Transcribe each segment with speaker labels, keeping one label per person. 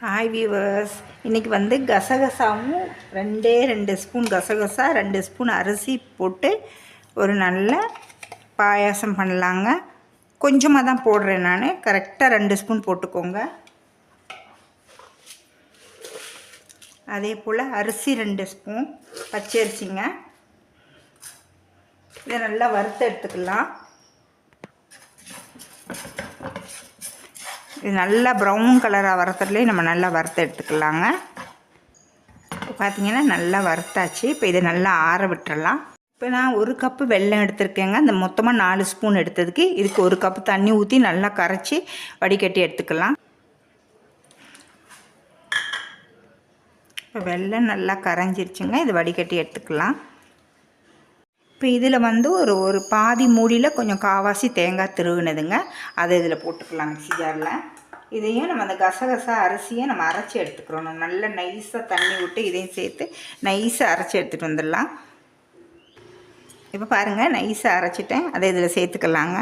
Speaker 1: Hi viewers, இன்றைக்கி வந்து கசகசாவும் 2 spoon கசகசா 2 ஸ்பூன் அரிசி போட்டு ஒரு நல்ல பாயாசம் பண்ணலாங்க. கொஞ்சமாக தான் போடுறேன் நான், கரெக்டாக 2 ஸ்பூன் போட்டுக்கோங்க. அதே போல் அரிசி 2 ஸ்பூன் பச்சரிசிங்க. இதை நல்லா வறுத்து எடுத்துக்கலாம். இது நல்லா ப்ரௌன் கலராக வரத்துலேயே நம்ம நல்லா வறுத்து எடுத்துக்கலாங்க. இப்போ பார்த்திங்கன்னா நல்லா வறுத்தாச்சு. இப்போ இதை நல்லா ஆற விட்டுறலாம். இப்போ நான் 1 கப்பு வெல்லம் எடுத்துருக்கேங்க. அந்த மொத்தமாக 4 ஸ்பூன் எடுத்ததுக்கு இதுக்கு 1 கப்பு தண்ணி ஊற்றி நல்லா கரைச்சி வடிகட்டி எடுத்துக்கலாம். இப்போ வெல்லம் நல்லா கரைஞ்சிருச்சுங்க. இது வடிகட்டி எடுத்துக்கலாம். இப்போ இதில் வந்து ஒரு பாதி மூடியில் கொஞ்சம் காவாசி தேங்காய் திருவுனதுங்க. அதை இதில் போட்டுக்கலாம் மிக்ஸி ஜாரில். இதையும் நம்ம அந்த கசகசா அரிசியை நம்ம அரைச்சி எடுத்துக்கிறோம். நல்லா நைஸாக தண்ணி விட்டு இதையும் சேர்த்து நைஸாக அரைச்சி எடுத்துகிட்டு வந்துடலாம். இப்போ பாருங்கள், நைஸாக அரைச்சிட்டேன். அதை இதில் சேர்த்துக்கலாங்க.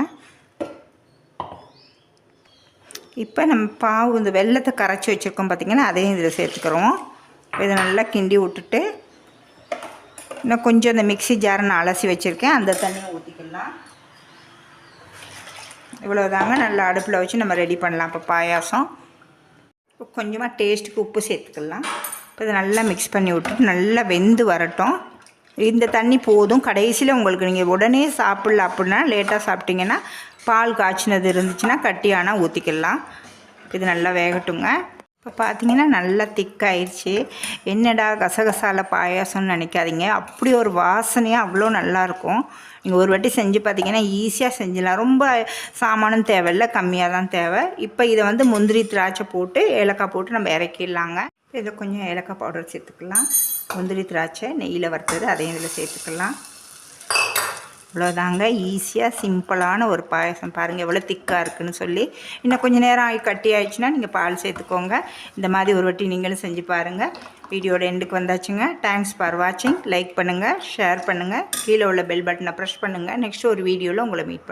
Speaker 1: இப்போ நம்ம பாவு இந்த வெல்லத்தை கரைச்சி வச்சுருக்கோம் பார்த்திங்கன்னா, அதையும் இதில் சேர்த்துக்கிறோம். இதை நல்லா கிண்டி விட்டுட்டு இன்னும் கொஞ்சம் இந்த மிக்ஸி ஜாரை நான் அலசி வச்சுருக்கேன், அந்த தண்ணியை ஊற்றிக்கலாம். இவ்வளோதாங்க. நல்லா அடுப்பில் வச்சு நம்ம ரெடி பண்ணலாம். இப்போ பாயாசம் இப்போ கொஞ்சமாக டேஸ்ட்டுக்கு உப்பு சேர்த்துக்கலாம். இப்போ இதை நல்லா மிக்ஸ் பண்ணி விட்டுட்டு நல்லா வெந்து வரட்டும். இந்த தண்ணி போதும். கடைசியில் உங்களுக்கு நீங்கள் உடனே சாப்பிட்ல அப்படின்னா லேட்டாக சாப்பிட்டிங்கன்னா பால் காய்ச்சினது இருந்துச்சுன்னா கட்டியானால் ஊற்றிக்கலாம். இது நல்லா வேகட்டுங்க. இப்போ பார்த்தீங்கன்னா நல்லா திக்காயிடுச்சு. என்னடா கசகசால பாயாசம்னு நினைக்காதீங்க, அப்படி ஒரு வாசனையாக அவ்வளோ நல்லாயிருக்கும். நீங்கள் ஒரு வாட்டி செஞ்சு பார்த்தீங்கன்னா ஈஸியாக செஞ்சிடலாம். ரொம்ப சாமானும் தேவையில்லை, கம்மியாக தான் தேவை. இப்போ இதை வந்து முந்திரி திராட்சை போட்டு ஏலக்காய் போட்டு நம்ம இறக்கிடலாங்க. இதில் கொஞ்சம் ஏலக்காய் பவுடர் சேர்த்துக்கலாம். முந்திரி திராட்சை நெய்யில் வறுத்தது அதையும் இதில் சேர்த்துக்கலாம். இவ்வளோதாங்க. ஈஸியாக சிம்பிளான ஒரு பாயசம். பாருங்கள் எவ்வளோ திக்காக இருக்குதுன்னு சொல்லி. இன்னும் கொஞ்சம் நேரம் கட்டி ஆயிடுச்சுன்னா நீங்கள் பால் சேர்த்துக்கோங்க. இந்த மாதிரி ஒரு வாட்டி நீங்களும் செஞ்சு பாருங்கள். வீடியோட எண்டுக்கு வந்தாச்சுங்க. தேங்க்ஸ் ஃபார் வாட்சிங். லைக் பண்ணுங்கள், ஷேர் பண்ணுங்கள், கீழே உள்ள பெல் பட்டனை ப்ரெஸ் பண்ணுங்கள். நெக்ஸ்ட் ஒரு வீடியோவில் உங்களை மீட் பண்ணுங்கள்.